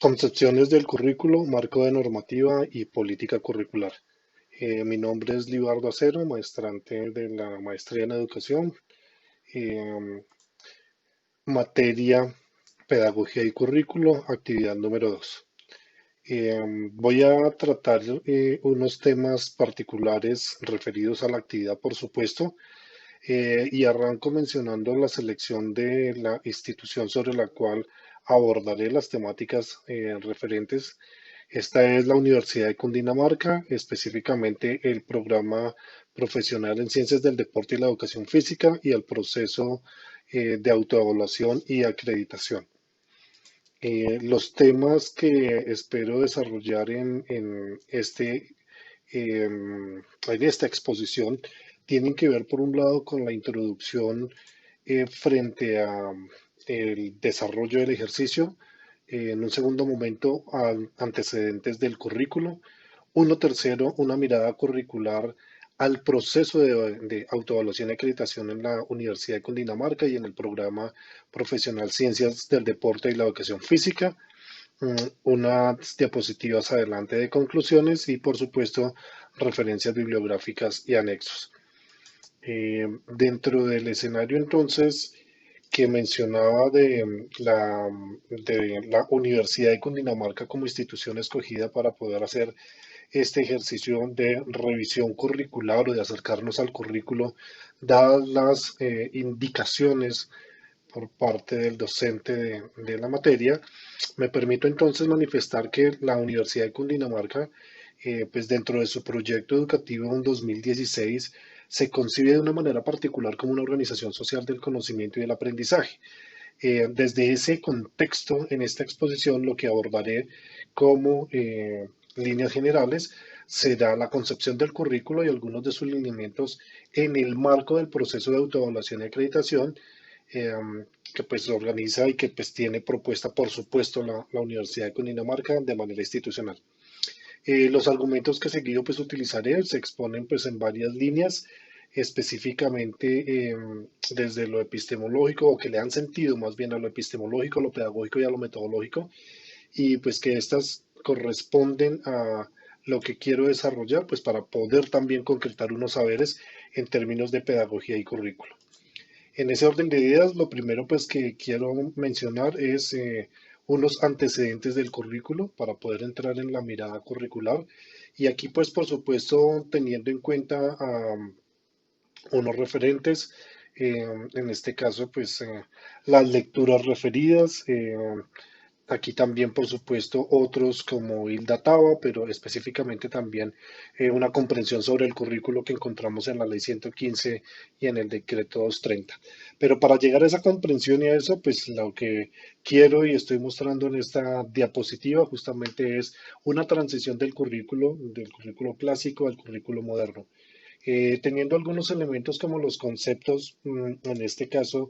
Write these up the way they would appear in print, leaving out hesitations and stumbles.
Concepciones del currículo, marco de normativa y política curricular. Mi nombre es Libardo Acero, maestrante de la maestría en educación, eh, materia pedagogía y currículo, actividad número 2. Voy a tratar unos temas particulares referidos a la actividad, por supuesto, y arranco mencionando la selección de la institución sobre la cual abordaré las temáticas referentes. Esta es la Universidad de Cundinamarca, específicamente el programa profesional en Ciencias del Deporte y la Educación Física y el proceso de autoevaluación y acreditación. Los temas que espero desarrollar en esta exposición tienen que ver, por un lado, con la introducción frente a el desarrollo del ejercicio, en un segundo momento, antecedentes del currículo, uno tercero, una mirada curricular al proceso de autoevaluación y acreditación en la Universidad de Cundinamarca y en el programa profesional Ciencias del Deporte y la Educación Física, unas diapositivas adelante de conclusiones y, por supuesto, referencias bibliográficas y anexos. Dentro del escenario entonces que mencionaba de la Universidad de Cundinamarca como institución escogida para poder hacer este ejercicio de revisión curricular o de acercarnos al currículo, dadas las indicaciones por parte del docente de la materia, me permito entonces manifestar que la Universidad de Cundinamarca, pues dentro de su proyecto educativo en 2016, se concibe de una manera particular como una organización social del conocimiento y del aprendizaje. Desde ese contexto, en esta exposición, lo que abordaré como líneas generales será la concepción del currículo y algunos de sus lineamientos en el marco del proceso de autoevaluación y acreditación eh, que pues organiza y que pues tiene propuesta, por supuesto, la Universidad de Cundinamarca de manera institucional. Los argumentos que seguido pues utilizaré se exponen pues en varias líneas, específicamente desde lo epistemológico o que le han sentido más bien a lo epistemológico, lo pedagógico y a lo metodológico, y pues que estas corresponden a lo que quiero desarrollar pues para poder también concretar unos saberes en términos de pedagogía y currículo. En ese orden de ideas, lo primero pues que quiero mencionar es unos antecedentes del currículo para poder entrar en la mirada curricular. Y aquí pues por supuesto teniendo en cuenta unos referentes, en este caso pues las lecturas referidas, aquí también, por supuesto, otros como Hilda Taba, pero específicamente también una comprensión sobre el currículo que encontramos en la Ley 115 y en el Decreto 230. Pero para llegar a esa comprensión y a eso, pues lo que quiero y estoy mostrando en esta diapositiva justamente es una transición del currículo clásico al currículo moderno. Teniendo algunos elementos como los conceptos, en este caso,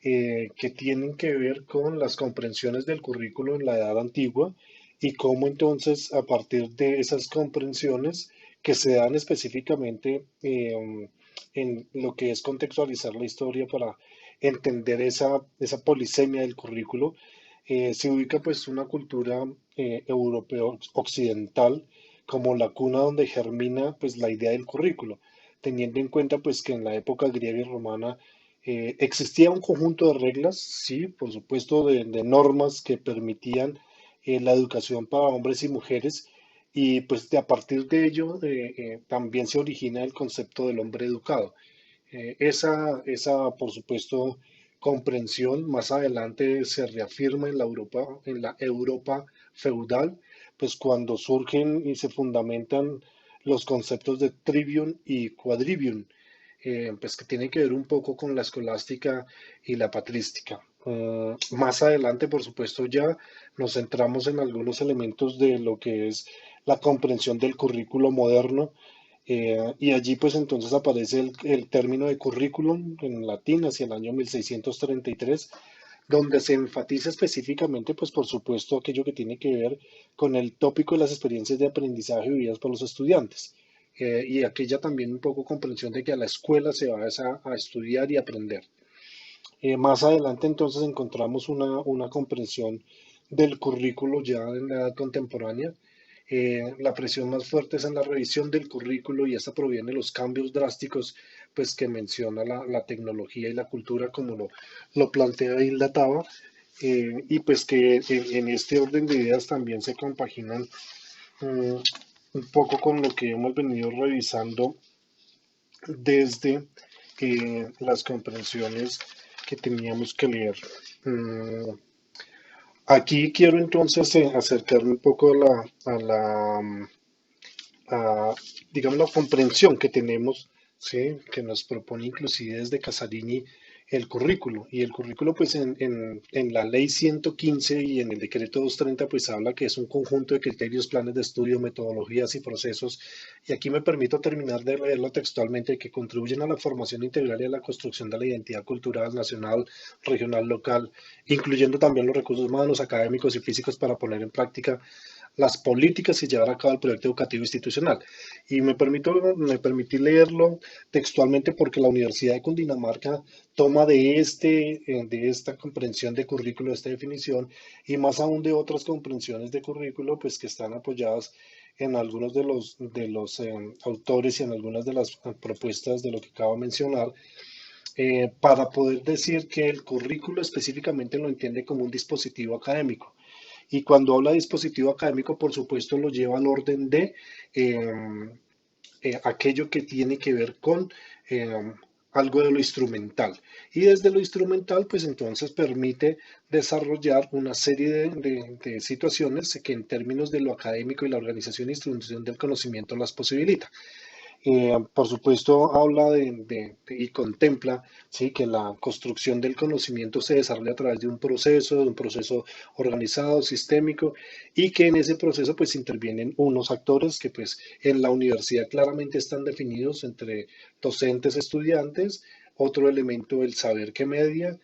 que tienen que ver con las comprensiones del currículo en la edad antigua y cómo entonces a partir de esas comprensiones que se dan específicamente en lo que es contextualizar la historia para entender esa polisemia del currículo, se ubica pues una cultura europeo occidental como la cuna donde germina pues la idea del currículo, teniendo en cuenta pues que en la época griega y romana existía un conjunto de reglas, sí, por supuesto, de normas que permitían la educación para hombres y mujeres, y pues a partir de ello también se origina el concepto del hombre educado. Por supuesto, comprensión más adelante se reafirma en la Europa feudal, pues cuando surgen y se fundamentan los conceptos de trivium y quadrivium, pues que tiene que ver un poco con la escolástica y la patrística. Más adelante, por supuesto, ya nos centramos en algunos elementos de lo que es la comprensión del currículo moderno, y allí pues entonces aparece el término de currículum en latín hacia el año 1633, donde se enfatiza específicamente pues por supuesto aquello que tiene que ver con el tópico de las experiencias de aprendizaje vividas por los estudiantes. Y aquella también un poco comprensión de que a la escuela se va a estudiar y aprender. Más adelante entonces encontramos una comprensión del currículo ya en la edad contemporánea. La presión más fuerte es en la revisión del currículo y esta proviene de los cambios drásticos pues, que menciona la tecnología y la cultura como lo plantea Hilda Taba, y pues que en este orden de ideas también se compaginan mm, un poco con lo que hemos venido revisando desde las comprensiones que teníamos que leer. Mm, Aquí quiero entonces acercarme un poco a, digamos, la comprensión que tenemos, ¿sí? Que nos propone inclusive desde Casarini el currículo. Y el currículo, pues en la ley 115 y en el decreto 230, pues habla que es un conjunto de criterios, planes de estudio, metodologías y procesos. Y aquí me permito terminar de leerlo textualmente, que contribuyen a la formación integral y a la construcción de la identidad cultural nacional, regional, local, incluyendo también los recursos humanos, académicos y físicos para poner en práctica las políticas y llevar a cabo el proyecto educativo institucional. Y me permití leerlo textualmente porque la Universidad de Cundinamarca toma de esta comprensión de currículo, de esta definición, y más aún de otras comprensiones de currículo, pues que están apoyadas en algunos de los autores y en algunas de las propuestas de lo que acabo de mencionar, para poder decir que el currículo específicamente lo entiende como un dispositivo académico. Y cuando habla de dispositivo académico, por supuesto, lo lleva al orden de eh, aquello que tiene que ver con algo de lo instrumental. Y desde lo instrumental, pues entonces permite desarrollar una serie de situaciones que en términos de lo académico y la organización e instrucción del conocimiento las posibilita. Por supuesto, habla y contempla, ¿sí? Que la construcción del conocimiento se desarrolla a través de un proceso organizado, sistémico, y que en ese proceso pues intervienen unos actores que pues en la universidad claramente están definidos entre docentes, estudiantes, otro elemento, el saber que media,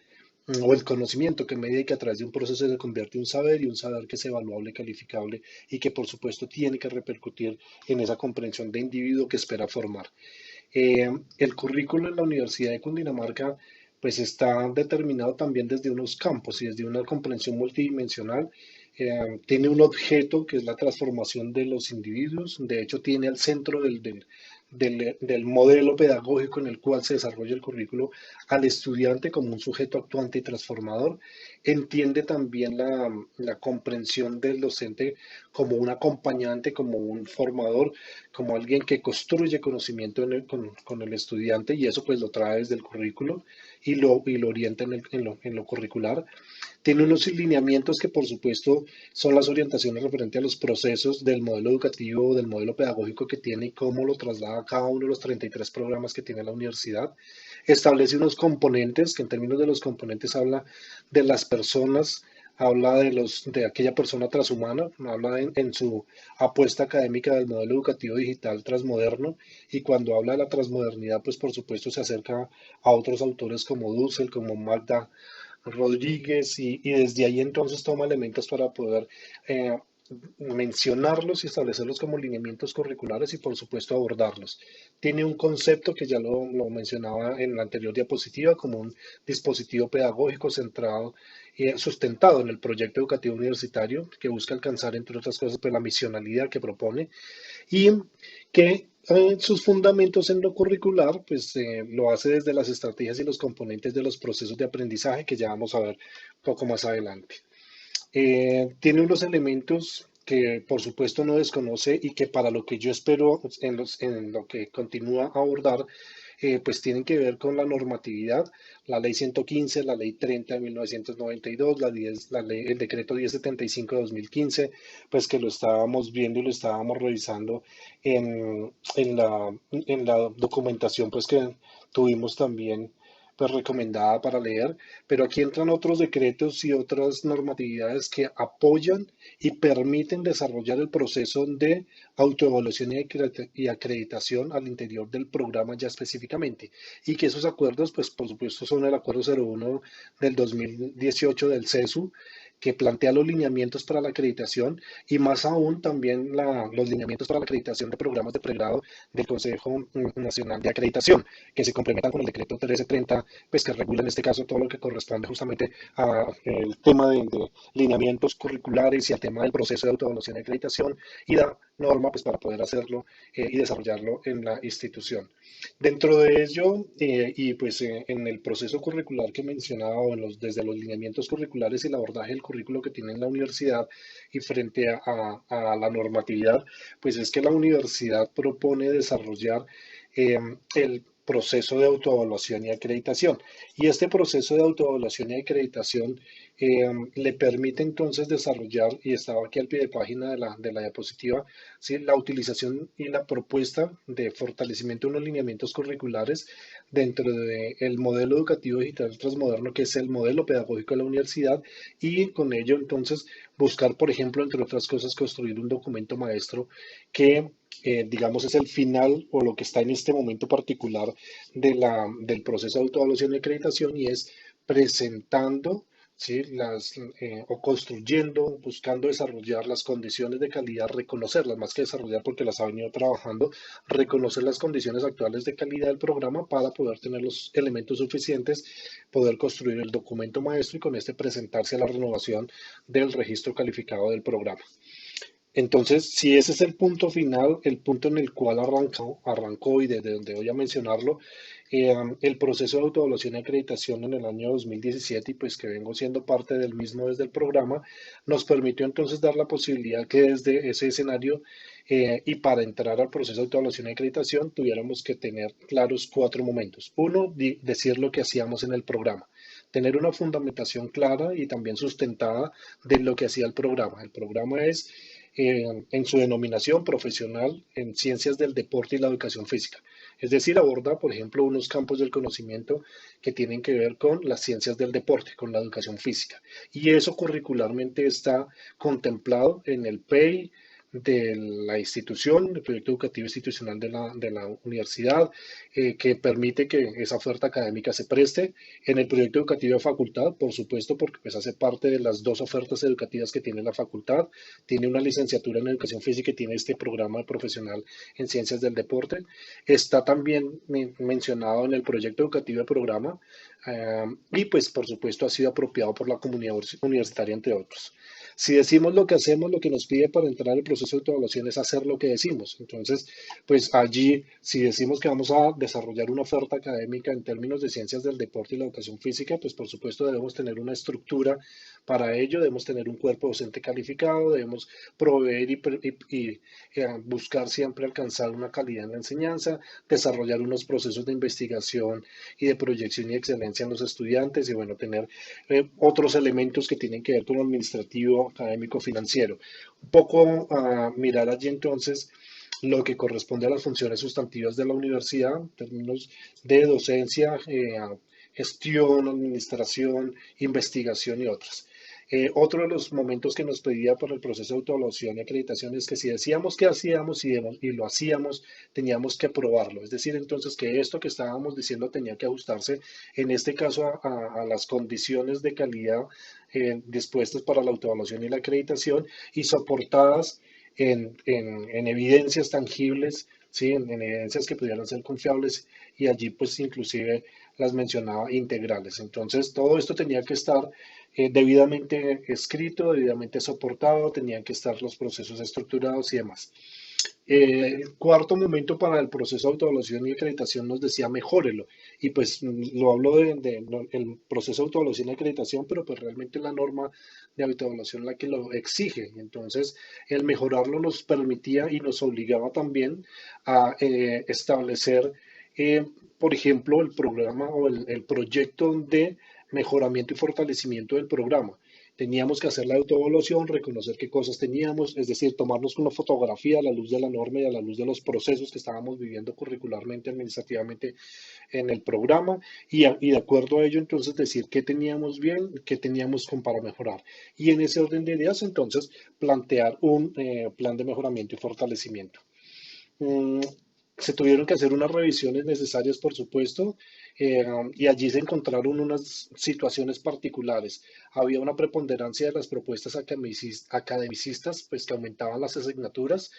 o el conocimiento que media y que a través de un proceso se convierte en un saber y un saber que es evaluable, calificable y que por supuesto tiene que repercutir en esa comprensión de individuo que espera formar. El currículo en la Universidad de Cundinamarca pues está determinado también desde unos campos y desde una comprensión multidimensional. Tiene un objeto que es la transformación de los individuos. De hecho, tiene al centro del modelo pedagógico en el cual se desarrolla el currículo al estudiante como un sujeto actuante y transformador. Entiende también la comprensión del docente como un acompañante, como un formador, como alguien que construye conocimiento con el estudiante, y eso pues lo trae desde el currículo y lo orienta en lo curricular. Tiene unos lineamientos que por supuesto son las orientaciones referentes a los procesos del modelo educativo, del modelo pedagógico que tiene y cómo lo traslada a cada uno de los 33 programas que tiene la universidad. Establece unos componentes, que en términos de los componentes habla de las personas, habla de aquella persona transhumana, habla en su apuesta académica del modelo educativo digital transmoderno, y cuando habla de la transmodernidad, pues por supuesto se acerca a otros autores como Dussel, como Magda Rodríguez, y desde ahí entonces toma elementos para poder eh, mencionarlos y establecerlos como lineamientos curriculares y por supuesto abordarlos. Tiene un concepto que ya lo mencionaba en la anterior diapositiva como un dispositivo pedagógico centrado y sustentado en el proyecto educativo universitario que busca alcanzar, entre otras cosas, pues, la misionalidad que propone y que sus fundamentos en lo curricular, pues lo hace desde las estrategias y los componentes de los procesos de aprendizaje que ya vamos a ver un poco más adelante. Tiene unos elementos que por supuesto no desconoce y que para lo que yo espero en lo que continúa a abordar, pues tienen que ver con la normatividad, la ley 115, la ley 30 de 1992, el decreto 1075 de 2015, pues que lo estábamos viendo y lo estábamos revisando en la documentación pues que tuvimos también pues recomendada para leer, pero aquí entran otros decretos y otras normatividades que apoyan y permiten desarrollar el proceso de autoevaluación y acreditación al interior del programa ya específicamente, y que esos acuerdos, pues por supuesto son el acuerdo 01 del 2018 del CESU, que plantea los lineamientos para la acreditación y más aún también los lineamientos para la acreditación de programas de pregrado del Consejo Nacional de Acreditación, que se complementan con el decreto 1330, pues que regula en este caso todo lo que corresponde justamente al tema de lineamientos curriculares y al tema del proceso de autoevaluación y acreditación y da norma pues para poder hacerlo y desarrollarlo en la institución. Dentro de ello, y pues en el proceso curricular que mencionaba, o desde los lineamientos curriculares y el abordaje del currículo que tiene la universidad y frente a la normatividad, pues es que la universidad propone desarrollar el proceso de autoevaluación y acreditación. Y este proceso de autoevaluación y acreditación le permite entonces desarrollar, y estaba aquí al pie de página de la diapositiva, ¿sí? La utilización y la propuesta de fortalecimiento de unos lineamientos curriculares dentro del modelo educativo digital transmoderno, que es el modelo pedagógico de la universidad, y con ello entonces buscar, por ejemplo, entre otras cosas, construir un documento maestro que digamos, es el final o lo que está en este momento particular del proceso de autoevaluación y acreditación y es presentando, ¿sí? O construyendo, buscando desarrollar las condiciones de calidad, reconocerlas, más que desarrollar porque las ha venido trabajando, reconocer las condiciones actuales de calidad del programa para poder tener los elementos suficientes, poder construir el documento maestro y con este presentarse a la renovación del registro calificado del programa. Entonces, si ese es el punto final, el punto en el cual arrancó y desde donde voy a mencionarlo, el proceso de autoevaluación y acreditación en el año 2017 y pues que vengo siendo parte del mismo desde el programa, nos permitió entonces dar la posibilidad que desde ese escenario y para entrar al proceso de autoevaluación y acreditación tuviéramos que tener claros 4 momentos. Uno, decir lo que hacíamos en el programa, tener una fundamentación clara y también sustentada de lo que hacía el programa. El programa es en su denominación profesional en ciencias del deporte y la educación física. Es decir, aborda, por ejemplo, unos campos del conocimiento que tienen que ver con las ciencias del deporte, con la educación física. Y eso curricularmente está contemplado en el PEI de la institución, el proyecto educativo institucional de la universidad, que permite que esa oferta académica se preste en el proyecto educativo de facultad, por supuesto, porque pues hace parte de las dos ofertas educativas que tiene la facultad. Tiene una licenciatura en educación física y tiene este programa profesional en ciencias del deporte. Está también mencionado en el proyecto educativo de programa y pues por supuesto ha sido apropiado por la comunidad universitaria, entre otros. Si decimos lo que hacemos, lo que nos pide para entrar al proceso de autoevaluación es hacer lo que decimos. Entonces, pues allí, si decimos que vamos a desarrollar una oferta académica en términos de ciencias del deporte y la educación física, pues por supuesto debemos tener una estructura para ello, debemos tener un cuerpo docente calificado, debemos proveer y buscar siempre alcanzar una calidad en la enseñanza, desarrollar unos procesos de investigación y de proyección y excelencia en los estudiantes y bueno, tener otros elementos que tienen que ver con lo administrativo, académico, financiero. Un poco mirar allí entonces lo que corresponde a las funciones sustantivas de la universidad en términos de docencia, gestión, administración, investigación y otras. Otro de los momentos que nos pedía por el proceso de autoevaluación y acreditación es que si decíamos que hacíamos y lo hacíamos, teníamos que probarlo. Es decir, entonces que esto que estábamos diciendo tenía que ajustarse, en este caso, a las condiciones de calidad dispuestas para la autoevaluación y la acreditación y soportadas en evidencias tangibles, ¿sí? En evidencias que pudieran ser confiables y allí pues inclusive las mencionaba integrales. Entonces todo esto tenía que estar debidamente escrito, debidamente soportado, tenían que estar los procesos estructurados y demás. Cuarto momento para el proceso de autoevaluación y acreditación nos decía mejórelo. Y pues lo hablo el proceso de autoevaluación y acreditación, pero pues realmente la norma de autoevaluación la que lo exige. Entonces, el mejorarlo nos permitía y nos obligaba también a establecer, por ejemplo, el programa o el proyecto de mejoramiento y fortalecimiento del programa. Teníamos que hacer la autoevaluación, reconocer qué cosas teníamos, es decir, tomarnos una fotografía a la luz de la norma y a la luz de los procesos que estábamos viviendo curricularmente, administrativamente en el programa y de acuerdo a ello entonces decir qué teníamos bien, qué teníamos para mejorar. Y en ese orden de ideas entonces plantear un plan de mejoramiento y fortalecimiento. Mm, Se tuvieron que hacer unas revisiones necesarias, por supuesto, y allí se encontraron unas situaciones particulares. Había una preponderancia de las propuestas academicistas, pues que aumentaban las asignaturas.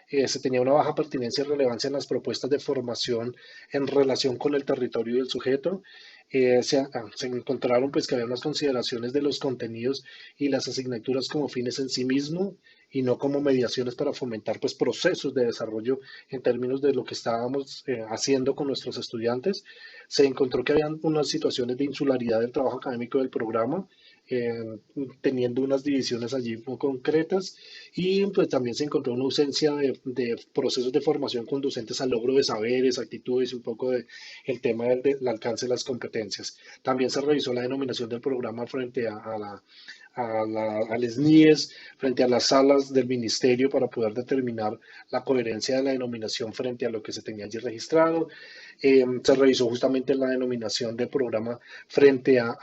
Se tenía una baja pertinencia y relevancia en las propuestas de formación en relación con el territorio y el sujeto. Se encontraron pues que había unas consideraciones de los contenidos y las asignaturas como fines en sí mismo y no como mediaciones para fomentar pues procesos de desarrollo en términos de lo que estábamos haciendo con nuestros estudiantes. Se encontró que habían unas situaciones de insularidad del trabajo académico del programa, eh, teniendo unas divisiones allí muy concretas, y pues también se encontró una ausencia de procesos de formación conducentes al logro de saberes, actitudes y un poco de el tema del alcance de las competencias. También se revisó la denominación del programa frente al SNIES, frente a las salas del ministerio para poder determinar la coherencia de la denominación frente a lo que se tenía allí registrado. Se revisó justamente la denominación del programa frente a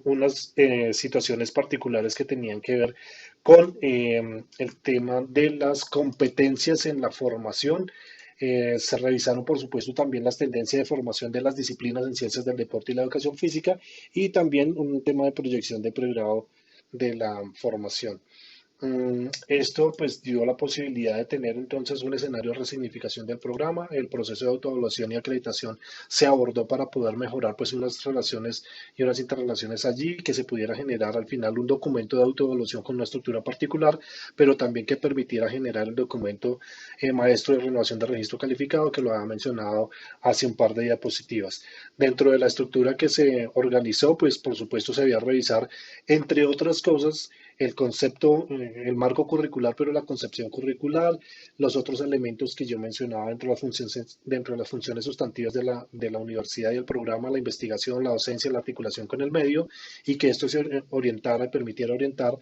unas situaciones particulares que tenían que ver con el tema de las competencias en la formación. Se revisaron, por supuesto, también las tendencias de formación de las disciplinas en ciencias del deporte y la educación física, y también un tema de proyección de pregrado de la formación. Esto pues dio la posibilidad de tener entonces un escenario de resignificación del programa. El proceso de autoevaluación y acreditación se abordó para poder mejorar pues unas relaciones y unas interrelaciones allí, que se pudiera generar al final un documento de autoevaluación con una estructura particular, pero también que permitiera generar el documento maestro de renovación de registro calificado, que lo había mencionado hace un par de diapositivas. Dentro de la estructura que se organizó, pues por supuesto se debía revisar, entre otras cosas, el concepto, el marco curricular, pero la concepción curricular, los otros elementos que yo mencionaba dentro de las funciones sustantivas de la universidad y el programa, la investigación, la docencia, la articulación con el medio, y que esto se orientara, permitiera orientar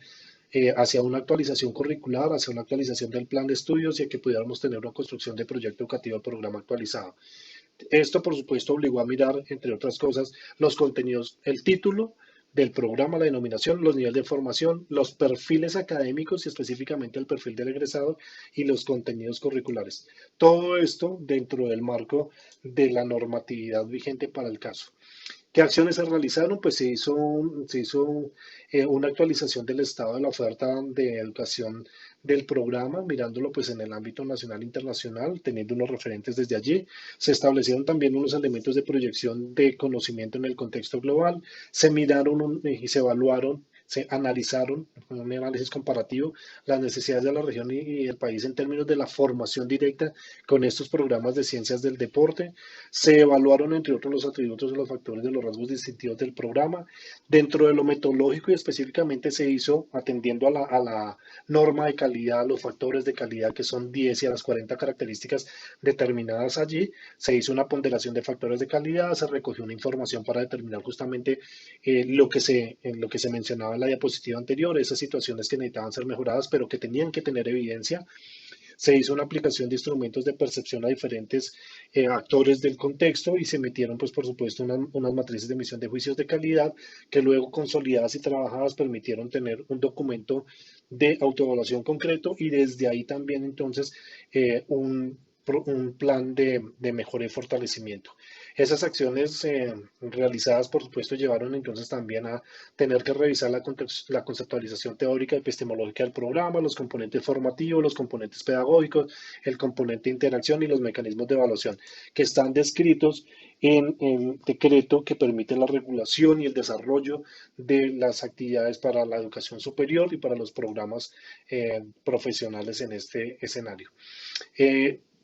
hacia una actualización curricular, hacia una actualización del plan de estudios, y a que pudiéramos tener una construcción de proyecto educativo del programa actualizado. Esto, por supuesto, obligó a mirar, entre otras cosas, los contenidos, el título del programa, la denominación, los niveles de formación, los perfiles académicos y específicamente el perfil del egresado y los contenidos curriculares. Todo esto dentro del marco de la normatividad vigente para el caso. ¿Qué acciones se realizaron? Pues se hizo una actualización del estado de la oferta de educación del programa, mirándolo pues en el ámbito nacional e internacional, teniendo unos referentes desde allí. Se establecieron también unos elementos de proyección de conocimiento en el contexto global, se miraron y se evaluaron, se analizaron, un análisis comparativo, las necesidades de la región y el país en términos de la formación directa con estos programas de ciencias del deporte. Se evaluaron, entre otros, los atributos y los factores de los rasgos distintivos del programa. Dentro de lo metodológico y específicamente se hizo atendiendo a la norma de calidad, los factores de calidad que son 10 y a las 40 características determinadas allí. Se hizo una ponderación de factores de calidad, se recogió una información para determinar justamente lo que se mencionaba en la diapositiva anterior, esas situaciones que necesitaban ser mejoradas, pero que tenían que tener evidencia. Se hizo una aplicación de instrumentos de percepción a diferentes actores del contexto, y se metieron, pues por supuesto, unas matrices de emisión de juicios de calidad que luego, consolidadas y trabajadas, permitieron tener un documento de autoevaluación concreto, y desde ahí también entonces un plan de mejora y fortalecimiento. Esas acciones realizadas, por supuesto, llevaron entonces también a tener que revisar la conceptualización teórica y epistemológica del programa, los componentes formativos, los componentes pedagógicos, el componente de interacción y los mecanismos de evaluación que están descritos en el decreto que permite la regulación y el desarrollo de las actividades para la educación superior y para los programas profesionales en este escenario.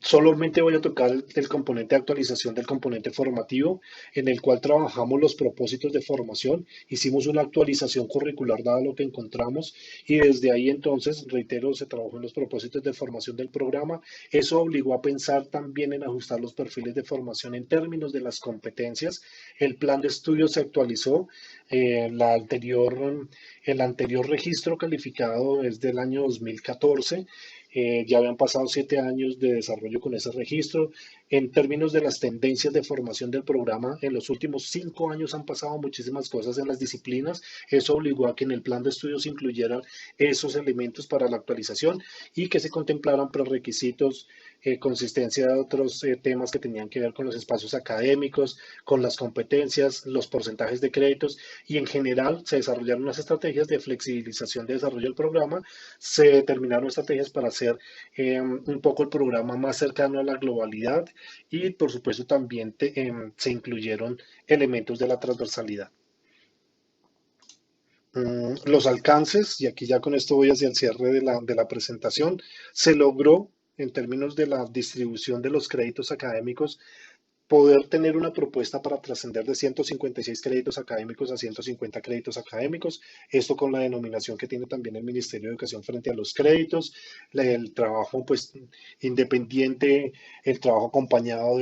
Solamente voy a tocar el componente de actualización del componente formativo, en el cual trabajamos los propósitos de formación, hicimos una actualización curricular dada lo que encontramos, y desde ahí entonces, reitero, se trabajó en los propósitos de formación del programa. Eso obligó a pensar también en ajustar los perfiles de formación en términos de las competencias. El plan de estudio se actualizó. El anterior registro calificado es del año 2014. Ya habían pasado 7 años de desarrollo con ese registro. En términos de las tendencias de formación del programa, en los últimos 5 años han pasado muchísimas cosas en las disciplinas. Eso obligó a que en el plan de estudios se incluyeran esos elementos para la actualización y que se contemplaran prerequisitos, consistencia de otros temas que tenían que ver con los espacios académicos, con las competencias, los porcentajes de créditos y en general se desarrollaron unas estrategias de flexibilización de desarrollo del programa. Se determinaron estrategias para hacer un poco el programa más cercano a la globalidad y por supuesto también se incluyeron elementos de la transversalidad. Los alcances, y aquí ya con esto voy hacia el cierre de la presentación, se logró en términos de la distribución de los créditos académicos poder tener una propuesta para trascender de 156 créditos académicos a 150 créditos académicos, esto con la denominación que tiene también el Ministerio de Educación frente a los créditos, el trabajo pues independiente, el trabajo acompañado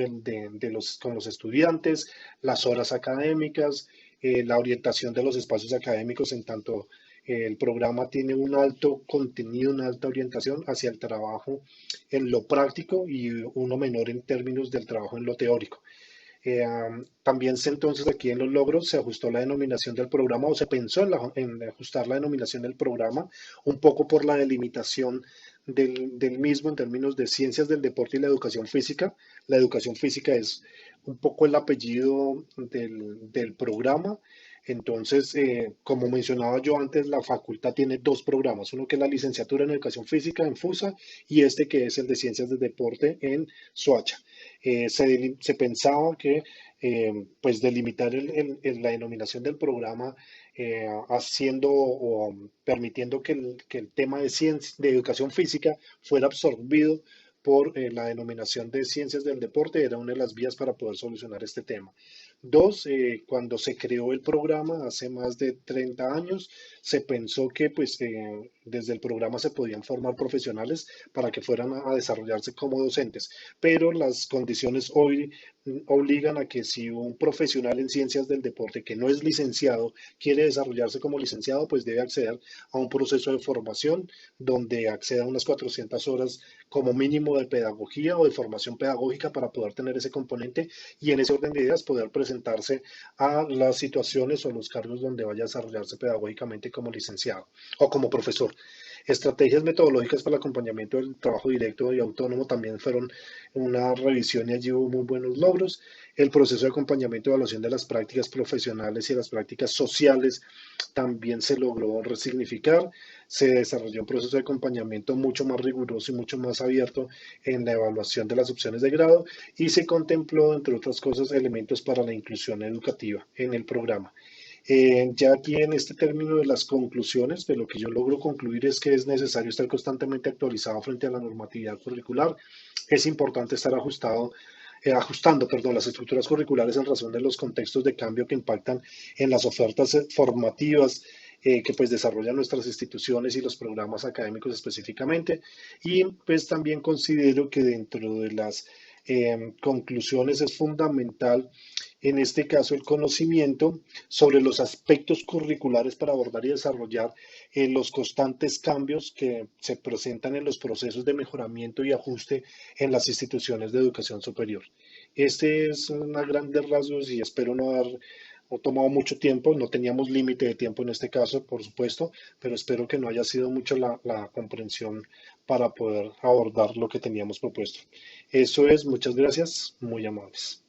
con los estudiantes, las horas académicas, la orientación de los espacios académicos en tanto el programa tiene un alto contenido, una alta orientación hacia el trabajo en lo práctico y uno menor en términos del trabajo en lo teórico. También entonces aquí en los logros se ajustó la denominación del programa o se pensó en ajustar la denominación del programa un poco por la delimitación del mismo en términos de ciencias del deporte y la educación física. La educación física es un poco el apellido del programa. Entonces, como mencionaba yo antes, la facultad tiene dos programas, uno que es la licenciatura en educación física en FUSA y este que es el de ciencias del deporte en SUACHA. Se pensaba que pues delimitar la denominación del programa haciendo o permitiendo que el tema de, de educación física fuera absorbido por la denominación de ciencias del deporte era una de las vías para poder solucionar este tema. Dos, cuando se creó el programa hace más de 30 años, se pensó que pues, desde el programa se podían formar profesionales para que fueran a desarrollarse como docentes, pero las condiciones hoy obligan a que si un profesional en ciencias del deporte que no es licenciado quiere desarrollarse como licenciado, pues debe acceder a un proceso de formación donde acceda a unas 400 horas como mínimo de pedagogía o de formación pedagógica para poder tener ese componente y en ese orden de ideas poder presentarse a las situaciones o los cargos donde vaya a desarrollarse pedagógicamente como licenciado o como profesor. Estrategias metodológicas para el acompañamiento del trabajo directo y autónomo también fueron una revisión y allí hubo muy buenos logros. El proceso de acompañamiento y evaluación de las prácticas profesionales y las prácticas sociales también se logró resignificar. Se desarrolló un proceso de acompañamiento mucho más riguroso y mucho más abierto en la evaluación de las opciones de grado y se contempló, entre otras cosas, elementos para la inclusión educativa en el programa. Ya aquí en este término de las conclusiones, de lo que yo logro concluir es que es necesario estar constantemente actualizado frente a la normatividad curricular. Es importante estar ajustando, perdón, las estructuras curriculares en razón de los contextos de cambio que impactan en las ofertas formativas que pues desarrollan nuestras instituciones y los programas académicos específicamente. Y pues también considero que dentro de las conclusiones es fundamental en este caso el conocimiento sobre los aspectos curriculares para abordar y desarrollar los constantes cambios que se presentan en los procesos de mejoramiento y ajuste en las instituciones de educación superior. Este es una grandes rasgos y espero no haber o tomado mucho tiempo, no teníamos límite de tiempo en este caso, por supuesto, pero espero que no haya sido mucho la comprensión para poder abordar lo que teníamos propuesto. Eso es, muchas gracias, muy amables.